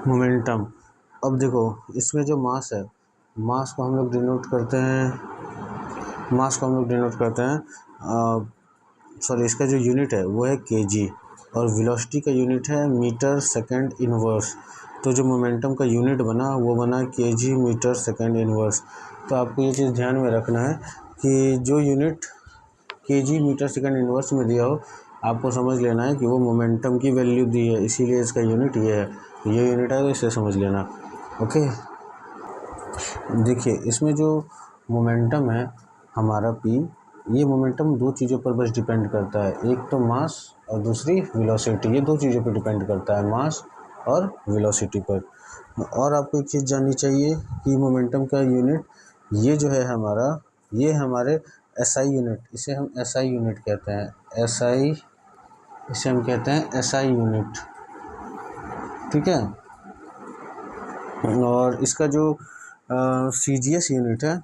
Momentum. अब देखो इसमें जो मास है, मास को हम लोग डिनोट करते हैं सॉरी इसका जो यूनिट है वो है केजी, और वेलोसिटी का यूनिट है मीटर सेकंड इनवर्स। तो जो मोमेंटम का यूनिट बना वो बना केजी मीटर सेकंड इनवर्स। तो आपको ये चीज़ ध्यान में रखना है कि जो unit KG metre second inverse में दिया हो, आपको समझ लेना है कि वो मोमेंटम की वैल्यू दी है, इसीलिए इसका यूनिट ये है। ये यूनिट है तो इसे समझ लेना। ओके, देखिए इसमें जो मोमेंटम है हमारा p, ये मोमेंटम दो चीज़ों पर बस डिपेंड करता है, एक तो मास और दूसरी वेलोसिटी। ये दो चीज़ों पर डिपेंड करता है, मास और वेलोसिटी पर। और आपको एक चीज़ जाननी चाहिए कि मोमेंटम का यूनिट ये जो है हमारा, ये हमारे SI यूनिट, इसे हम SI यूनिट कहते हैं। इसे हम कहते हैं SI यूनिट, ठीक है। और इसका जो CGS यूनिट है,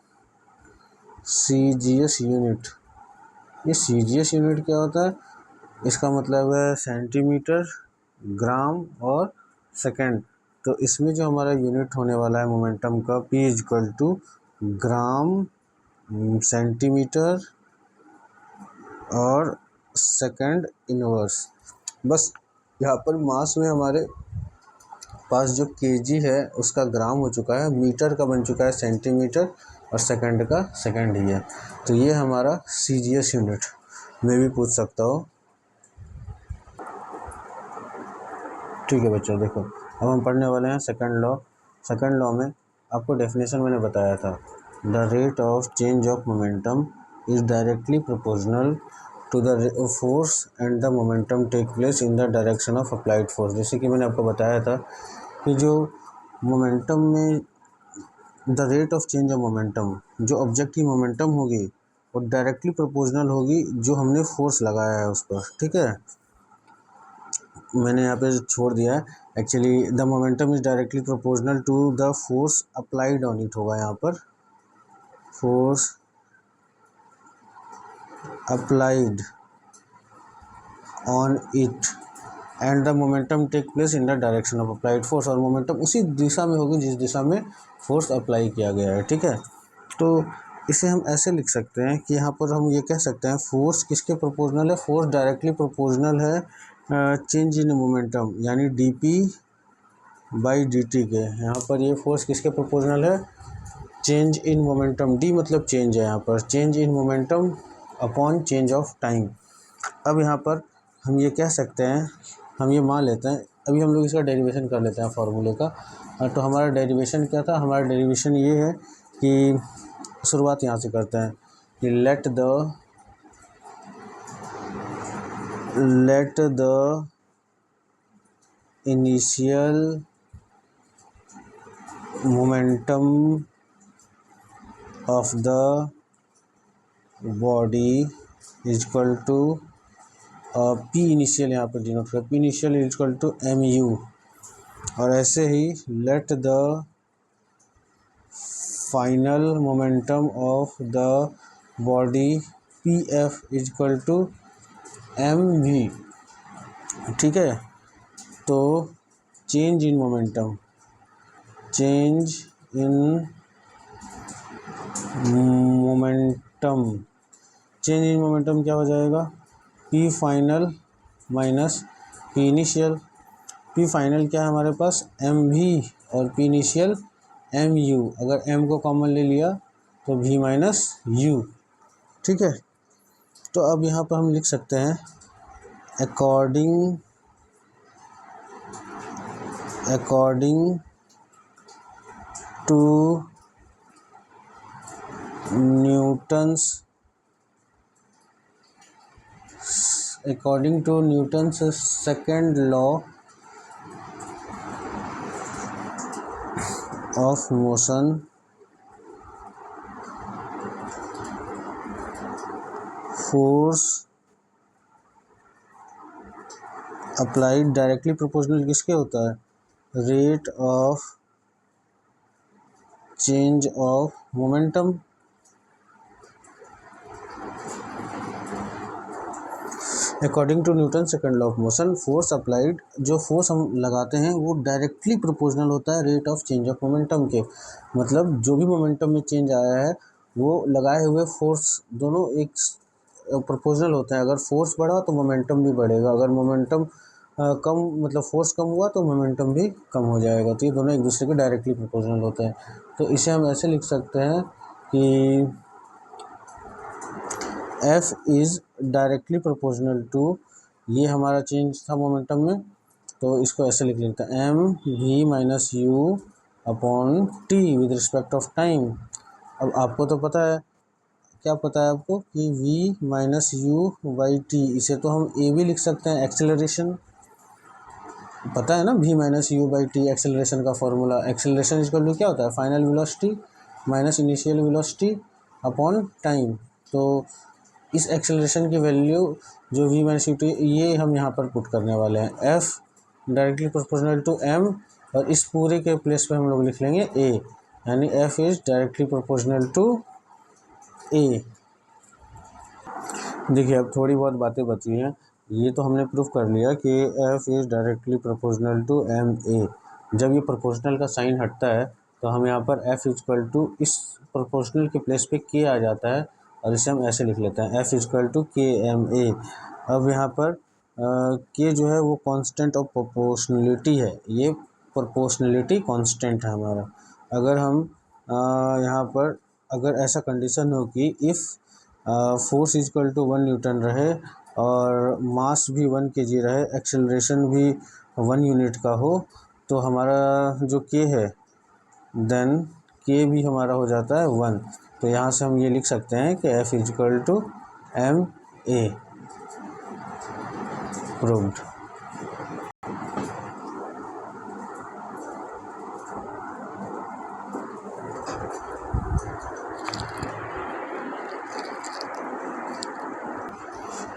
CGS यूनिट, ये CGS यूनिट क्या होता है? इसका मतलब है सेंटीमीटर, ग्राम और सेकंड। तो इसमें जो हमारा यूनिट होने वाला है मोमेंटम का, P equal to gram, centimetre और सेकंड इनवर्स। बस यहाँ पर मास में हमारे पास जो केजी है उसका ग्राम हो चुका है, मीटर का बन चुका है सेंटीमीटर, और सेकंड का सेकंड ही है। तो ये हमारा CGS यूनिट में भी पूछ सकता हो। ठीक है बच्चों, देखो अब हम पढ़ने वाले हैं सेकंड लॉ। सेकंड लॉ में आपको डेफिनेशन मैंने बताया था, the rate of change of momentum is directly proportional to the force and the momentum take place in the direction of applied force. जैसे कि मैंने आपको बताया था कि जो मोमेंटम में the rate of change of momentum, जो ऑब्जेक्ट की मोमेंटम होगी वो डायरेक्टली प्रोपोर्शनल होगी जो हमने फोर्स लगाया है उस पर, ठीक है। मैंने यहाँ पे छोड़ दिया है, actually the momentum is directly proportional to the force applied on it होगा यहाँ पर, force applied on it and the momentum take place in the direction of applied force. और मोमेंटम उसी दिशा में होगी जिस दिशा में फोर्स अप्लाई किया गया है, ठीक है। तो इसे हम ऐसे लिख सकते हैं कि यहाँ पर हम ये कह सकते हैं फोर्स किसके प्रोपोर्शनल है, फोर्स डायरेक्टली प्रोपोर्शनल है चेंज इन मोमेंटम, यानी dp बाई dt के। यहाँ पर ये फोर्स किसके प्रोपोर्शनल है, चेंज इन मोमेंटम, d मतलब चेंज है यहाँ पर, change in momentum upon change of time. अब यहाँ पर हम ये कह सकते हैं, हम ये मान लेते हैं, अभी हम लोग इसका डेरिवेशन कर लेते हैं फार्मूले का। तो हमारा डेरिवेशन क्या था, हमारा डेरिवेशन ये है कि शुरुआत यहाँ से करते हैं कि let the initial momentum of the body is equal to P initial, यहाँ पर डिनोट कर, P initial is equal to mu। और ऐसे ही let the final momentum of the body PF is equal to mv, ठीक है। तो change in momentum, change in momentum क्या हो जाएगा, P final minus P initial. P final क्या है हमारे पास, mv, और P इनिशियल mu। अगर m को कॉमन ले लिया तो v माइनस u, ठीक है। तो अब यहाँ पर हम लिख सकते हैं according to Newton's second law of motion, force applied directly proportional किसके होता है, rate of change of momentum. According to Newton second law of motion, force applied, जो फोर्स हम लगाते हैं वो डायरेक्टली प्रोपोर्शनल होता है rate of change of momentum के। मतलब जो भी मोमेंटम में चेंज आया है वो लगाए हुए फोर्स दोनों एक प्रोपोर्शनल होते हैं। अगर फोर्स बढ़ा तो मोमेंटम भी बढ़ेगा, अगर मोमेंटम कम मतलब फोर्स कम हुआ तो मोमेंटम भी कम हो जाएगा। तो ये दोनों एक दूसरे के डायरेक्टली प्रोपोर्शनल होते हैं। तो इसे हम ऐसे लिख सकते हैं कि F is directly proportional to, ये हमारा चेंज था मोमेंटम में, तो इसको ऐसे लिख लेते हैं M V minus U upon T with respect of time. अब आपको तो पता है, क्या पता है आपको कि v minus U by T, इसे तो हम ए भी लिख सकते हैं एक्सेलरेशन, पता है ना, v minus U by T acceleration का फॉर्मूला। एक्सेलरेशन इक्वल टू क्या होता है, final velocity minus initial velocity upon time. तो इस एक्सेलरेशन की वैल्यू जो v माइनस यू टी, ये हम यहाँ पर पुट करने वाले हैं। f directly proportional to m, और इस पूरे के प्लेस पे हम लोग लिख लेंगे a, यानी f is directly proportional to a। देखिए अब थोड़ी बहुत बातें बची हैं। ये तो हमने प्रूफ कर लिया कि f is directly proportional to M A. जब ये प्रोपोर्शनल का साइन हटता है तो हम यहाँ पर f इक्वल टू, इस प्रोपोर्शनल के प्लेस पे k आ जाता है, और इसे हम ऐसे लिख लेते हैं f इक्वल टू के एम ए। अब यहाँ पर k जो है वो कांस्टेंट ऑफ प्रोपोर्शनलिटी है, ये प्रोपोर्शनलिटी कांस्टेंट है हमारा। अगर हम यहाँ पर अगर ऐसा कंडीशन हो कि if force equal to 1 newton रहे और मास भी 1 kg रहे, एक्सेलरेशन भी 1 यूनिट का हो, तो हमारा जो k है देन k भी हमारा हो जाता है 1। तो यहाँ से हम ये लिख सकते हैं कि f equal to M A, proved.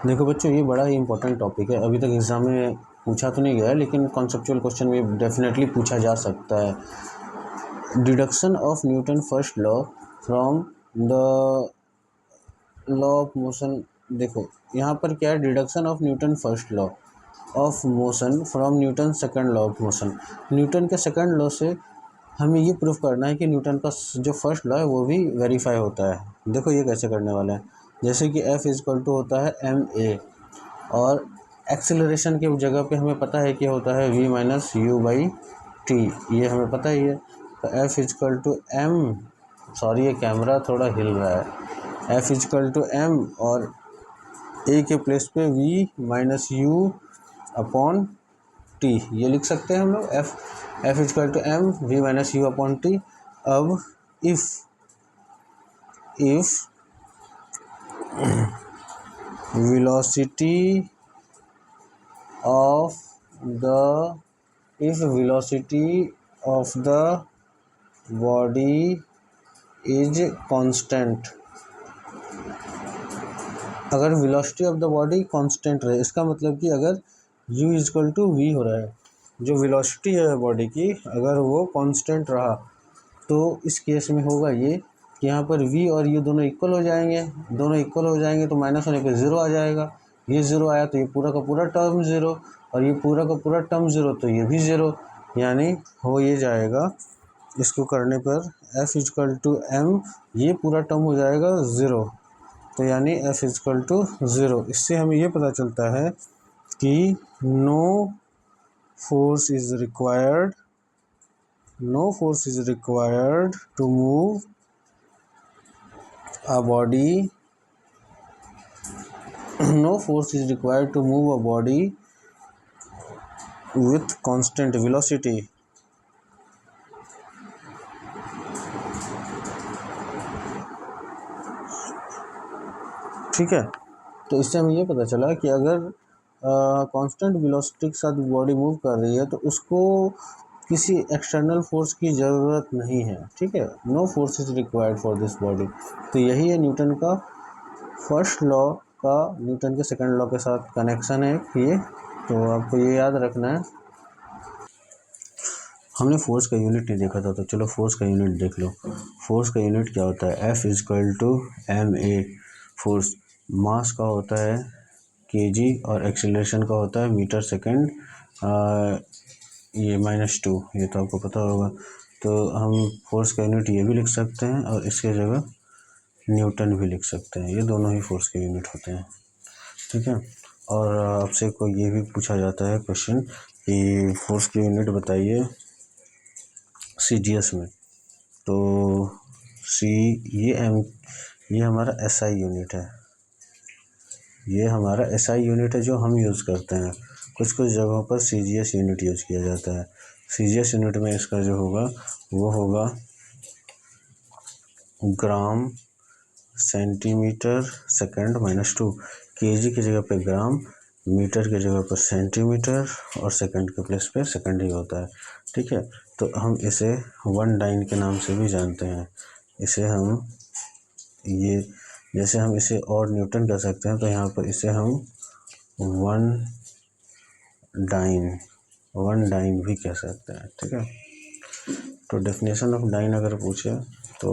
देखो बच्चों, ये बड़ा ही इंपॉर्टेंट टॉपिक है, अभी तक एग्ज़ाम में पूछा तो नहीं गया है, लेकिन कॉन्सेप्चुअल क्वेश्चन में डेफिनेटली पूछा जा सकता है। Deduction of Newton first law from the law of motion. देखो यहाँ पर क्या है, deduction of Newton first law of motion from Newton second law of motion. Newton के सेकंड लॉ से हमें ये प्रूफ करना है कि न्यूटन का जो फर्स्ट लॉ है वो भी वेरीफाई होता है। देखो ये कैसे करने वाले हैं, जैसे कि F इक्वल टू होता है एम ए, और एक्सेलरेशन के जगह पे हमें पता है कि होता है v minus U by T, ये हमें पता ही है। तो F equal to M, sorry ये कैमरा थोड़ा हिल रहा है, F इक्वल टू एम और a के प्लेस पे v minus U upon T, ये लिख सकते हैं हम लोग। F equal to M v minus U upon T. अब if velocity of the body is constant, अगर velocity of the body constant रहे, इसका मतलब कि अगर u इक्वल टू वी हो रहा है, जो velocity है बॉडी की अगर वो constant रहा, तो इस केस में होगा ये कि यहाँ पर v और u दोनों इक्वल हो जाएंगे, दोनों इक्वल हो जाएंगे तो माइनस होने पे ज़ीरो आ जाएगा। ये ज़ीरो आया तो ये पूरा का पूरा टर्म ज़ीरो, और ये पूरा का पूरा टर्म ज़ीरो, तो ये भी ज़ीरो, यानी हो ये जाएगा। इसको करने पर f इक्वल टू एम, ये पूरा टर्म हो जाएगा ज़ीरो, तो यानी f इक्वल टू ज़ीरो। इससे हमें ये पता चलता है कि no force is required to move a body no force is required to move a body with constant velocity। ठीक है, तो इससे हमें ये पता चला कि अगर कांस्टेंट वेलोसिटी के साथ बॉडी मूव कर रही है तो उसको किसी एक्सटर्नल फोर्स की ज़रूरत नहीं है। ठीक है, no force is required for this body. तो यही है न्यूटन का फर्स्ट लॉ का न्यूटन के सेकंड लॉ के साथ कनेक्शन है ये, तो आपको ये याद रखना है। हमने फोर्स का यूनिट नहीं देखा था, तो चलो फोर्स का यूनिट देख लो। फोर्स का यूनिट क्या होता है, F equal to M A. Force mass का होता है केजी और एक्सीलरेशन का होता है मीटर सेकंड, ये -2, ये तो आपको पता होगा। तो हम फोर्स का यूनिट ये भी लिख सकते हैं और इसके जगह न्यूटन भी लिख सकते हैं, ये दोनों ही फोर्स के यूनिट होते हैं, ठीक है। और आपसे कोई ये भी पूछा जाता है क्वेश्चन कि फोर्स की यूनिट बताइए सीजीएस में, तो ये हमारा एसआई यूनिट है, ये हमारा एसआई यूनिट है जो हम यूज़ करते हैं। कुछ कुछ जगहों पर सीजीएस यूनिट यूज़ किया जाता है। सीजीएस यूनिट में इसका जो होगा वो होगा ग्राम सेंटीमीटर सेकंड -2, केजी की जगह पे ग्राम, मीटर की जगह पर सेंटीमीटर और सेकंड के प्लेस पे सेकंड ही होता है, ठीक है। तो हम इसे 1 डाइन के नाम से भी जानते हैं। इसे हम ये जैसे हम इसे और न्यूटन कह सकते हैं, तो यहाँ पर इसे हम 1 डाइन भी कह सकते हैं, ठीक है। तो डेफिनेशन ऑफ डाइन अगर पूछे तो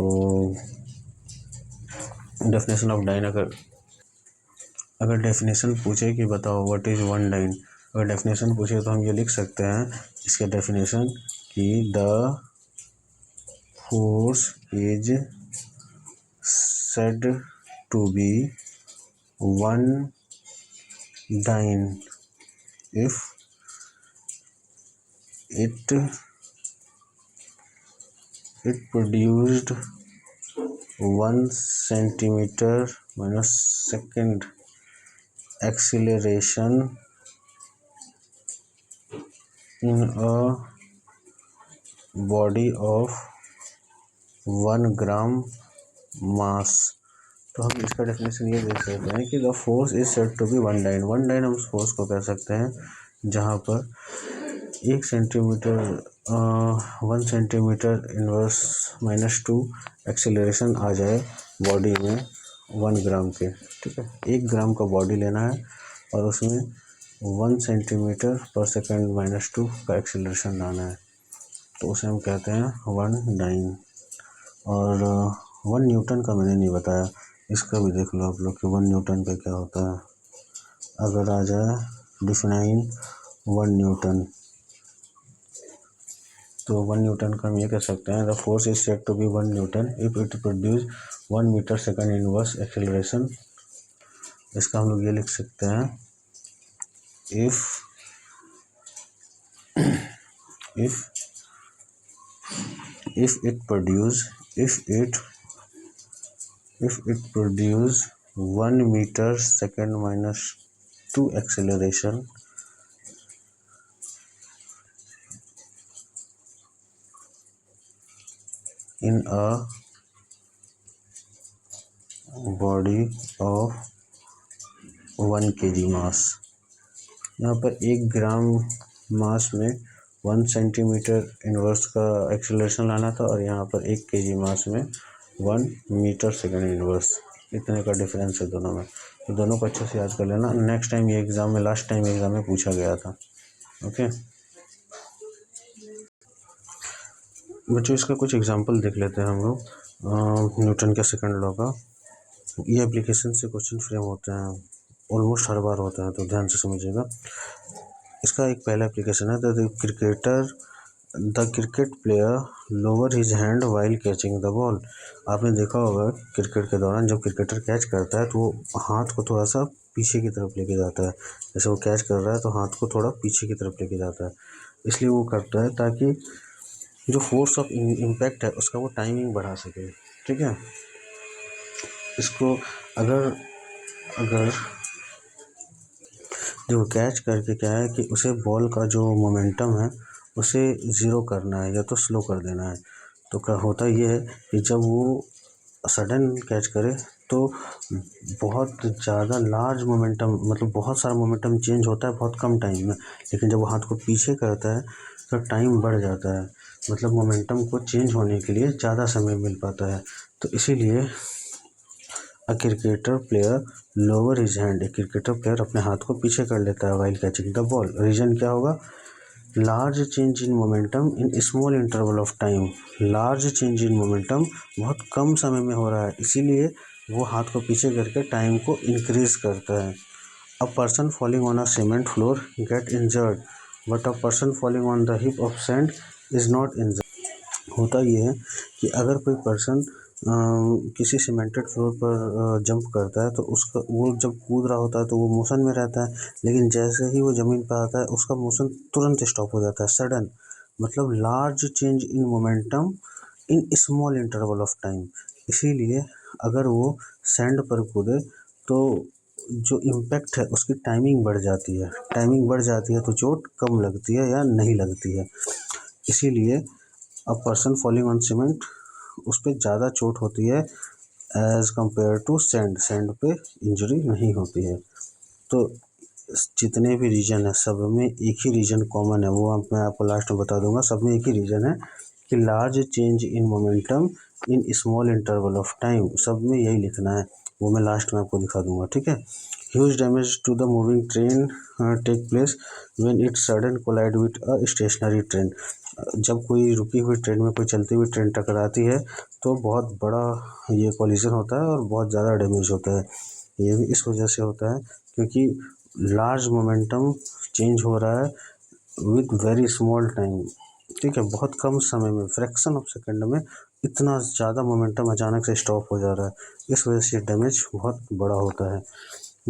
डेफिनेशन ऑफ डाइन अगर डेफिनेशन पूछे कि बताओ व्हाट इज़ 1 डाइन, अगर डेफिनेशन पूछे तो हम ये लिख सकते हैं इसके डेफिनेशन कि the force is said to be 1 dyne if it produced 1 centimeter minus second acceleration in a body of 1 gram mass। तो हम इसका डेफिनेशन ये देख सकते हैं कि the force is said to be 1 dyne. 1 dyne हम उस फोर्स को कह सकते हैं जहाँ पर 1 सेंटीमीटर 1 सेंटीमीटर इनवर्स -2 एक्सीलरेशन आ जाए बॉडी में 1 ग्राम के, ठीक है। 1 ग्राम का बॉडी लेना है और उसमें 1 सेंटीमीटर पर सेकंड -2 का एक्सीलरेशन लाना है, तो उसे हम कहते हैं 1 डाइन। और 1 न्यूटन का मैंने नहीं बताया, इसका भी देख लो आप लोग कि 1 न्यूटन का क्या होता है। अगर आ जाए डिफाइन 1 न्यूटन, तो 1 न्यूटन का हम ये कह सकते हैं the force is said to be 1 newton if it produce 1 metre second inverse acceleration. इसका हम लोग ये लिख सकते हैं if it produce 1 meter second -2 acceleration in a body of 1 kg mass। यहाँ पर 1 ग्राम मास में 1 सेंटीमीटर इनवर्स का एक्सेलरेशन लाना था और यहाँ पर 1 केजी मास में 1 मीटर सेकंड इनवर्स, इतने का डिफरेंस है दोनों में। तो दोनों को अच्छे से याद कर लेना, नेक्स्ट टाइम ये एग्ज़ाम में लास्ट टाइम एग्ज़ाम में पूछा गया था, ओके बच्चों। इसका कुछ एग्जांपल देख लेते हैं हम लोग न्यूटन के सेकंड लॉ का। ये एप्लीकेशन से क्वेश्चन फ्रेम होते हैं, ऑलमोस्ट हर बार होता है, तो ध्यान से समझिएगा। इसका एक पहला एप्लीकेशन है the cricket player lower his hand while catching the ball. आपने देखा होगा क्रिकेट के दौरान जब क्रिकेटर कैच करता है तो वो हाथ को थोड़ा सा पीछे की तरफ लेके जाता है, जैसे वो कैच कर रहा है तो हाथ को थोड़ा पीछे की तरफ लेके जाता है, इसलिए वो करता है ताकि जो फोर्स ऑफ इम्पैक्ट है उसका वो टाइमिंग बढ़ा सके, ठीक है। इसको अगर जो कैच करके क्या है कि उसे बॉल का जो मोमेंटम है उसे ज़ीरो करना है या तो स्लो कर देना है, तो क्या होता ये है कि जब वो सडन कैच करे तो बहुत ज़्यादा लार्ज मोमेंटम, मतलब बहुत सारा मोमेंटम चेंज होता है बहुत कम टाइम में, लेकिन जब वो हाथ को पीछे करता है तो टाइम बढ़ जाता है, मतलब मोमेंटम को चेंज होने के लिए ज़्यादा समय मिल पाता है। तो इसीलिए cricketer player lower his hand, एक क्रिकेटर प्लेयर अपने हाथ को पीछे कर लेता है while catching the ball. Reason क्या होगा? Large change in momentum in small interval of time. Large change in momentum बहुत कम समय में हो रहा है, इसीलिए वो हाथ को पीछे करके टाइम को इंक्रीज करता है। अ person falling on a cement floor get injured but a person falling on the heap of sand is not injured. होता ये है कि अगर कोई पर्सन किसी सीमेंटेड फ्लोर पर जंप करता है तो उसका वो जब कूद रहा होता है तो वो मोशन में रहता है, लेकिन जैसे ही वो ज़मीन पर आता है उसका मोशन तुरंत स्टॉप हो जाता है, सडन, मतलब large change in momentum in small interval of time. इसीलिए अगर वो सैंड पर कूदे तो जो इम्पैक्ट है उसकी टाइमिंग बढ़ जाती है, टाइमिंग बढ़ जाती है तो चोट कम लगती है या नहीं लगती है। इसीलिए a person falling on cement उस पर ज़्यादा चोट होती है as compare to sand, sand पे इंजरी नहीं होती है। तो जितने भी रीजन है सब में एक ही रीजन कॉमन है, वो मैं आपको लास्ट में बता दूंगा। सब में एक ही रीजन है कि large change in momentum in small interval of time, सब में यही लिखना है, वो मैं लास्ट में आपको दिखा दूंगा, ठीक है। Huge damage to the moving train take place when it sudden collide with a stationary train. जब कोई रुकी हुई ट्रेन में कोई चलती हुई ट्रेन टकराती है तो बहुत बड़ा ये कोलिजन होता है और बहुत ज़्यादा डैमेज होता है। ये भी इस वजह से होता है क्योंकि लार्ज मोमेंटम चेंज हो रहा है विद वेरी स्मॉल टाइम, ठीक है, बहुत कम समय में, फ्रैक्शन ऑफ सेकंड में इतना ज़्यादा मोमेंटम अचानक से स्टॉप हो जा रहा है, इस वजह से डैमेज बहुत बड़ा होता है।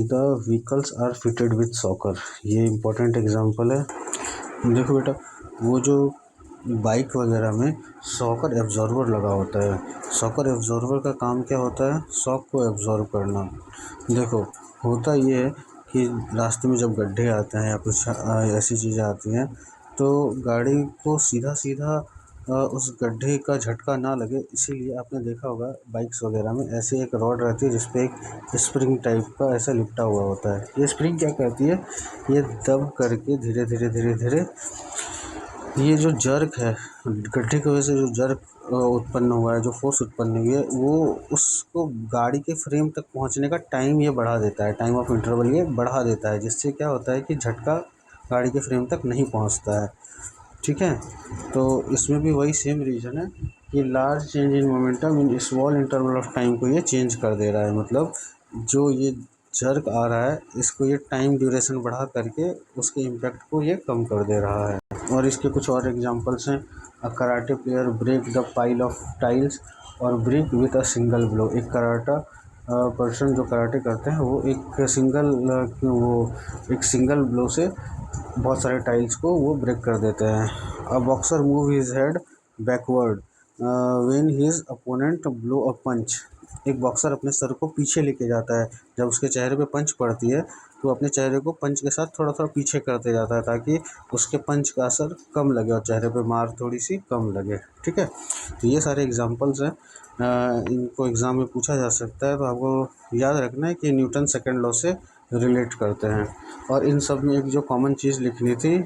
The vehicles are fitted with shocker, ये इंपॉर्टेंट एग्जांपल है। देखो बेटा, वो जो बाइक वगैरह में शॉकर एब्जॉर्बर लगा होता है, शॉकर एब्जॉर्बर का काम क्या होता है, शॉक को एब्जॉर्ब करना। देखो होता ये है कि रास्ते में जब गड्ढे आते हैं या कुछ ऐसी चीज़ें आती हैं तो गाड़ी को सीधा सीधा उस गड्ढे का झटका ना लगे, इसीलिए आपने देखा होगा बाइक्स वगैरह में ऐसे एक रॉड रहती है जिसपे एक स्प्रिंग टाइप का ऐसा लिपटा हुआ होता है। ये स्प्रिंग क्या करती है, ये दब करके धीरे धीरे धीरे धीरे ये जो जर्क है, गड्ढे की वजह से जो जर्क उत्पन्न हुआ है, जो फोर्स उत्पन्न हुई है, वो उसको गाड़ी के फ्रेम तक पहुंचने का टाइम ये बढ़ा देता है, टाइम ऑफ इंटरवल ये बढ़ा देता है, जिससे क्या होता है कि झटका गाड़ी के फ्रेम तक नहीं पहुंचता है, ठीक है। तो इसमें भी वही सेम रीज़न है कि large change in momentum in small interval of time को ये चेंज कर दे रहा है, मतलब जो ये जर्क आ रहा है इसको ये टाइम ड्यूरेशन बढ़ा करके उसके इम्पैक्ट को ये कम कर दे रहा है। और इसके कुछ और एग्जांपल्स हैं, a karate player break the pile of tiles और break with a single blow. एक कराटा पर्सन जो कराटे करते हैं वो एक सिंगल ब्लो से बहुत सारे टाइल्स को वो ब्रेक कर देते हैं। A boxer move his head backward when his opponent blow a punch. एक बॉक्सर अपने सर को पीछे लेके जाता है, जब उसके चेहरे पे पंच पड़ती है तो अपने चेहरे को पंच के साथ थोड़ा थोड़ा पीछे करते जाता है ताकि उसके पंच का असर कम लगे और चेहरे पे मार थोड़ी सी कम लगे, ठीक है। तो ये सारे एग्जांपल्स हैं, इनको एग्ज़ाम में पूछा जा सकता है, तो आपको याद रखना है कि न्यूटन सेकंड लॉ से रिलेट करते हैं। और इन सब में एक जो कॉमन चीज़ लिखनी थी,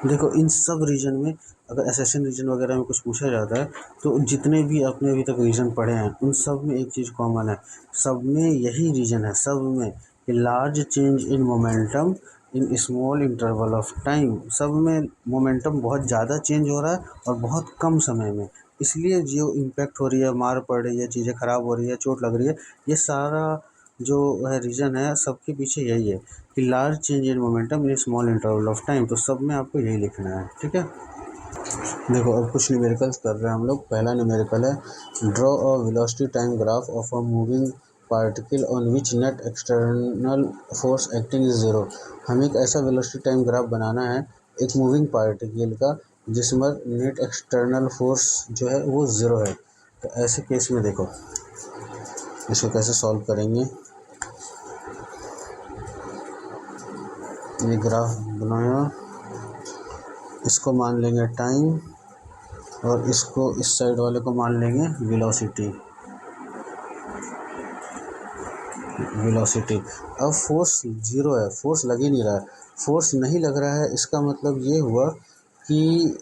देखो इन सब रीजन में अगर एसेशन रीजन वगैरह में कुछ पूछा जाता है तो जितने भी आपने अभी तक रीजन पढ़े हैं उन सब में एक चीज़ कॉमन है, सब में यही रीजन है, सब में कि large change in momentum in small interval of time, सब में मोमेंटम बहुत ज़्यादा चेंज हो रहा है और बहुत कम समय में, इसलिए जो इम्पैक्ट हो रही है, मार पड़ रही है, चीज़ें ख़राब हो रही है, चोट लग रही है, ये सारा जो है रीज़न है सबके पीछे यही है कि large change in momentum in small interval of time. तो सब में आपको यही लिखना है, ठीक है। देखो अब कुछ न्यूमेरिकल्स कर रहे हैं हम लोग। पहला न्यूमेरिकल है draw a velocity time graph of a moving particle on which net external force acting is zero. हमें एक ऐसा वेलोसिटी टाइम ग्राफ बनाना है एक मूविंग पार्टिकल का जिसमें नेट एक्सटर्नल फोर्स जो है वो ज़ीरो है। तो ऐसे केस में देखो इसको कैसे सॉल्व करेंगे। ये ग्राफ बनाया, इसको मान लेंगे टाइम और इसको इस साइड वाले को मान लेंगे वेलोसिटी। अब फोर्स ज़ीरो है, फोर्स लग ही नहीं रहा है, फोर्स नहीं लग रहा है, इसका मतलब ये हुआ कि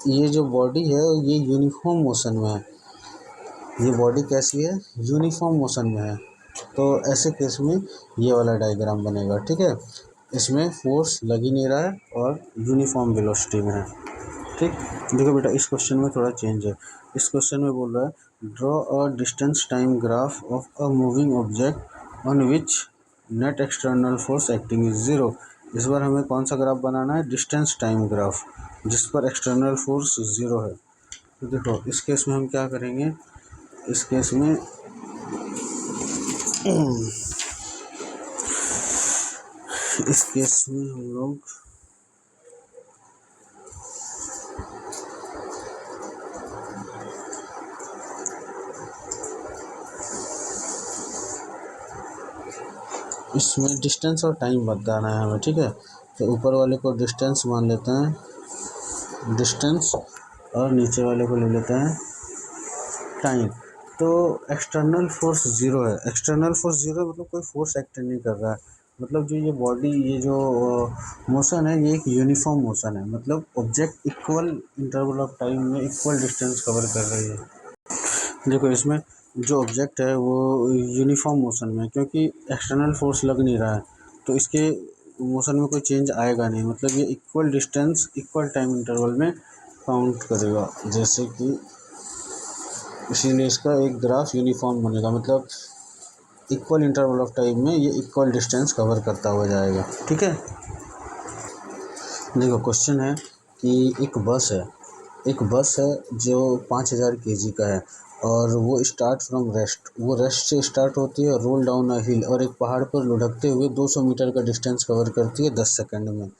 ये जो बॉडी है ये यूनिफॉर्म मोशन में है, ये बॉडी कैसी है, यूनिफॉर्म मोशन में है। तो ऐसे केस में ये वाला डायग्राम बनेगा, ठीक है। इसमें फोर्स लग ही नहीं रहा है और यूनिफॉर्म वेलोसिटी में है, ठीक। देखो बेटा इस क्वेश्चन में थोड़ा चेंज है, इस क्वेश्चन में बोल रहा है draw a distance time graph of a moving object on which net external force acting is zero. इस बार हमें कौन सा ग्राफ बनाना है, डिस्टेंस टाइम ग्राफ, जिस पर एक्सटर्नल फोर्स ज़ीरो है। तो देखो इस केस में हम क्या करेंगे, इस केस में हम लोग इसमें डिस्टेंस और टाइम बताना है हमें, ठीक है। तो ऊपर वाले को डिस्टेंस मान लेते हैं, डिस्टेंस, और नीचे वाले को ले लेते हैं टाइम। तो एक्सटर्नल फोर्स ज़ीरो है, एक्सटर्नल फोर्स ज़ीरो मतलब कोई फोर्स एक्ट नहीं कर रहा है, मतलब जो ये बॉडी, ये जो मोशन है, ये एक यूनिफॉर्म मोशन है, मतलब object equal interval of time में इक्वल डिस्टेंस कवर कर रही है। देखो इसमें जो ऑब्जेक्ट है वो यूनिफॉर्म मोशन में, क्योंकि एक्सटर्नल फोर्स लग नहीं रहा है तो इसके मोशन में कोई चेंज आएगा नहीं, मतलब ये equal distance equal time interval में काउंट करेगा। जैसे कि इसीलिए इसका एक ग्राफ यूनिफॉर्म बनेगा, मतलब इक्वल इंटरवल ऑफ टाइम में ये इक्वल डिस्टेंस कवर करता हुआ जाएगा, ठीक है। देखो क्वेश्चन है कि एक बस है जो 5000 kg का है, और वो स्टार्ट फ्रॉम रेस्ट, वो रेस्ट से स्टार्ट होती है, रोल डाउन अ हिल, और एक पहाड़ पर लुढ़कते हुए 200 मीटर का डिस्टेंस कवर करती है 10 सेकंड में।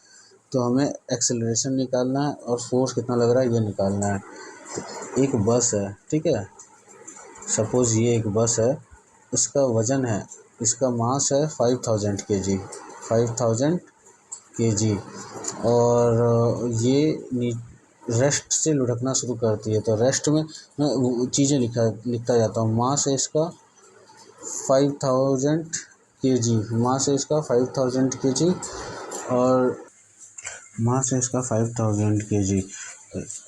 तो हमें एक्सेलरेशन निकालना है और फोर्स कितना लग रहा है ये निकालना है। तो एक बस है, ठीक है, सपोज़ ये एक बस है, इसका वज़न है, इसका मास है 5000 kg, 5000 kg, और ये रेस्ट से लुढ़कना शुरू करती है। तो रेस्ट में मैं चीज़ें लिखता जाता हूँ। मास है इसका 5000 kg, मास है इसका 5000 kg, और मास है इसका 5000 kg,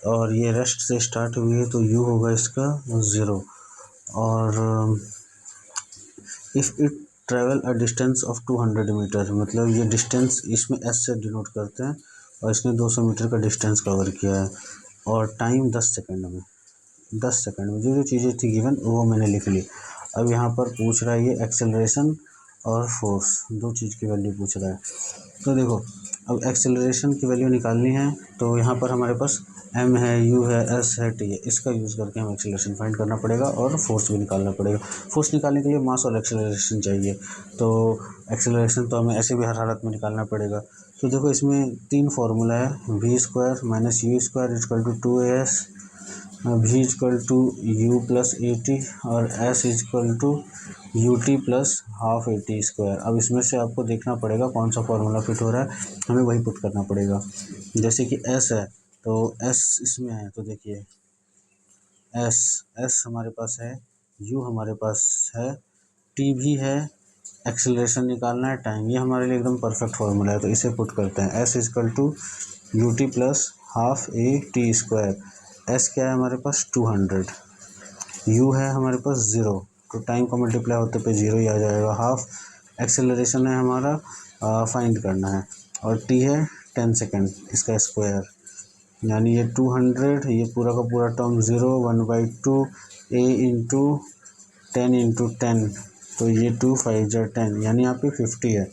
और ये रेस्ट से स्टार्ट हुई है तो यू होगा इसका 0। और if it travel a distance of 200 metre, मतलब ये डिस्टेंस इसमें एस से डिनोट करते हैं, और इसने 200 मीटर का डिस्टेंस कवर किया है, और टाइम 10 सेकंड में, 10 सेकंड में जो चीज़ें थी गिवन वो मैंने लिख ली। अब यहाँ पर पूछ रहा है ये एक्सेलरेशन और फोर्स, दो चीज़ की वैल्यू पूछ रहा है। तो देखो अब एक्सेलरेशन की वैल्यू निकालनी है, तो यहाँ पर हमारे पास m है, u है, s है, t है, इसका यूज़ करके हमें एक्सेलरेशन फाइंड करना पड़ेगा और फोर्स भी निकालना पड़ेगा। फोर्स निकालने के लिए मास और एक्सेलरेशन चाहिए, तो एक्सेलरेशन तो हमें ऐसे भी हर हालत में निकालना पड़ेगा। तो देखो इसमें 3 फार्मूला है, v² - u² = 2as, v = u + at, और s = ut + ½ at²। अब इसमें से आपको देखना पड़ेगा कौन सा फार्मूला फिट हो रहा है, हमें वही पुट करना पड़ेगा। जैसे कि s है तो s इसमें है, तो देखिए s हमारे पास है, u हमारे पास है, t भी है, एक्सेलरेशन निकालना है, टाइम, ये हमारे लिए एकदम परफेक्ट फार्मूला है, तो इसे पुट करते हैं। s = ut + ½ at²। s क्या है हमारे पास 200, u है हमारे पास 0, तो टाइम का मल्टीप्लाई होते पे 0 ही आ जाएगा। हाफ एक्सेलरेशन है हमारा, फाइंड करना है, और t है 10 सेकेंड, इसका स्क्वायर, यानी ये 200, ये पूरा का पूरा टर्म 0, 1/2 a × 10 × 10, तो ये 2 5 × 10, यानी यहाँ पे 50 है।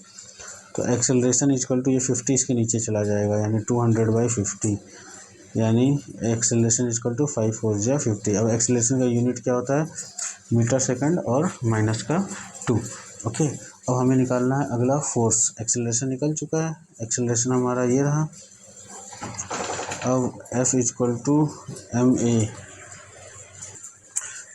तो एक्सेलरेशन = ये 50 इसके नीचे चला जाएगा, यानी 200/50, यानी एक्सेलरेशन = 5 4 × 50। अब एक्सेलरेशन का यूनिट क्या होता है, मीटर सेकंड और माइनस का 2। ओके, अब हमें निकालना है अगला फोर्स। एक्सेलरेशन निकल चुका है, एक्सेलरेशन हमारा ये रहा। अब F = ma,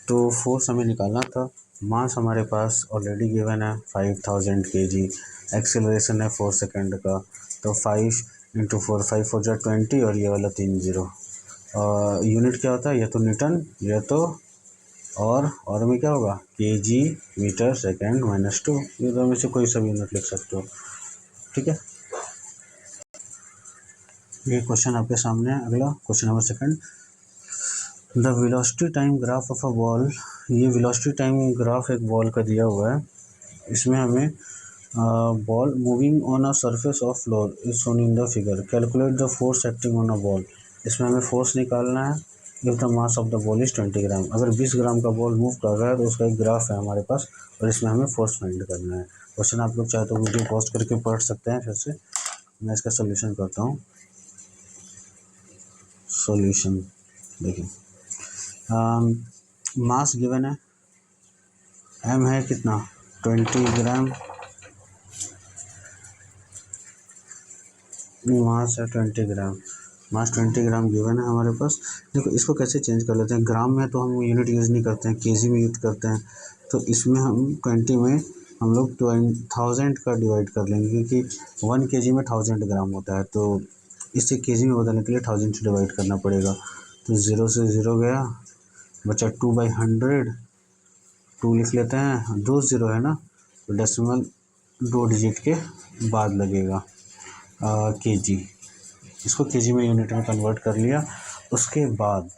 तो फोर्स हमें निकालना था। मास हमारे पास ऑलरेडी गिवन है 5000 kg, एक्सेलरेशन है 4 सेकंड का, तो 5 × 4, 5 4 = 20, और ये वाला 3 0। यूनिट क्या होता है, या तो न्यूटन, या तो और में क्या होगा kg मीटर सेकंड -2, ये दो में से कोई सा भी यूनिट लिख सकते हो, ठीक है। ये क्वेश्चन आपके सामने है। अगला question number 2, the velocity time graph of a ball. ये वेलोसिटी टाइम ग्राफ एक बॉल का दिया हुआ है, इसमें हमें ball moving on a surface of floor is shown in the figure, calculate the force acting on a ball. इसमें हमें फोर्स निकालना है। If the mass of the ball is 20 ग्राम, अगर 20 ग्राम का बॉल मूव कर रहा है तो उसका एक ग्राफ है हमारे पास, और इसमें हमें फोर्स फाइंड करना है। क्वेश्चन आप लोग चाहे तो वीडियो पॉज करके पढ़ सकते हैं। फिर से मैं इसका सोल्यूशन करता हूँ। सॉल्यूशन देखिए, मास गिवन है, एम है कितना 20 ग्राम, मास है 20 ग्राम, मास 20 ग्राम गिवन है हमारे पास। देखो इसको कैसे चेंज कर लेते हैं, ग्राम में तो हम यूनिट यूज़ नहीं करते हैं, केजी में यूज़ करते हैं। तो इसमें हम 20 में हम लोग 1000 का डिवाइड कर लेंगे, क्योंकि 1 केजी में 1000 ग्राम होता है। तो इसे केजी में बदलने के लिए 1000 से डिवाइड करना पड़ेगा। तो 0 से 0 गया, बचा 2/100, 2 लिख लेते हैं, 2 0 है ना, तो डेसिमल 2 डिजिट के बाद लगेगा केजी। इसको केजी में यूनिट में कन्वर्ट कर लिया। उसके बाद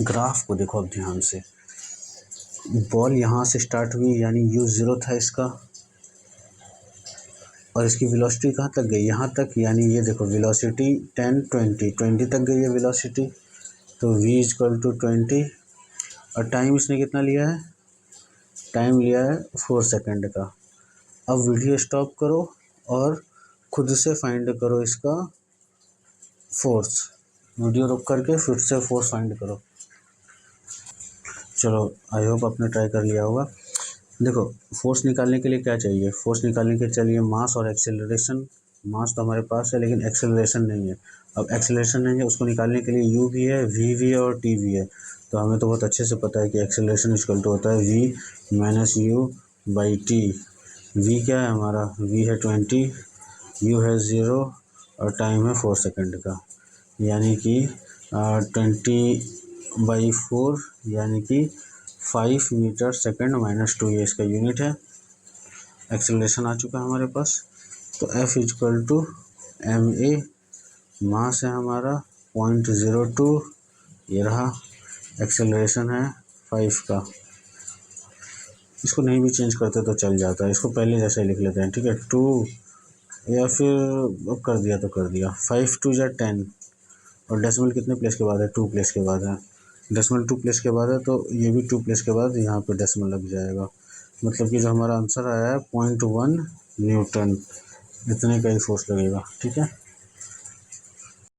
ग्राफ को देखो अब ध्यान से, बॉल यहाँ से स्टार्ट हुई यानी u0 था इसका, और इसकी वेलोसिटी कहाँ तक गई, यहाँ तक, यानी ये देखो वेलोसिटी 10 20 तक गई है वेलोसिटी। तो v = 20, और टाइम इसने कितना लिया है, टाइम लिया है 4 सेकंड का। अब वीडियो स्टॉप करो और खुद से फाइंड करो इसका फोर्स, वीडियो रोक करके फिर से फोर्स फाइंड करो। चलो आई होप आपने ट्राई कर लिया होगा। देखो फोर्स निकालने के लिए क्या चाहिए, फोर्स निकालने के चाहिए मास और एक्सेलरेशन। मास तो हमारे पास है लेकिन एक्सेलरेशन नहीं है। अब एक्सेलरेशन नहीं है, उसको निकालने के लिए u भी है, v भी है और t भी है। तो हमें तो बहुत अच्छे से पता है कि एक्सेलरेशन इक्वल टू होता है v - u/t। v क्या है हमारा, v है 20, u है 0 और टाइम है 4 सेकंड का, यानी कि 20/4 यानी कि 5 मीटर सेकंड -2, ये इसका यूनिट है। एक्सेलरेशन आ चुका है हमारे पास। तो F = ma, मास है हमारा 0.02, ये रहा, एक्सेलरेशन है 5 का। इसको नहीं भी चेंज करते तो चल जाता है, इसको पहले जैसे लिख लेते हैं, ठीक है 2, या फिर अब कर दिया तो कर दिया, 5 2 = 10, और डेसिमल कितने प्लेस के बाद है, 2 प्लेस के बाद है, डेसिमल 2 प्लेस के बाद है, तो ये भी 2 प्लेस के बाद यहाँ पे डेसिमल लग जाएगा। मतलब कि जो हमारा आंसर आया है 0.1 न्यूटन, इतने का ही फोर्स लगेगा, ठीक है।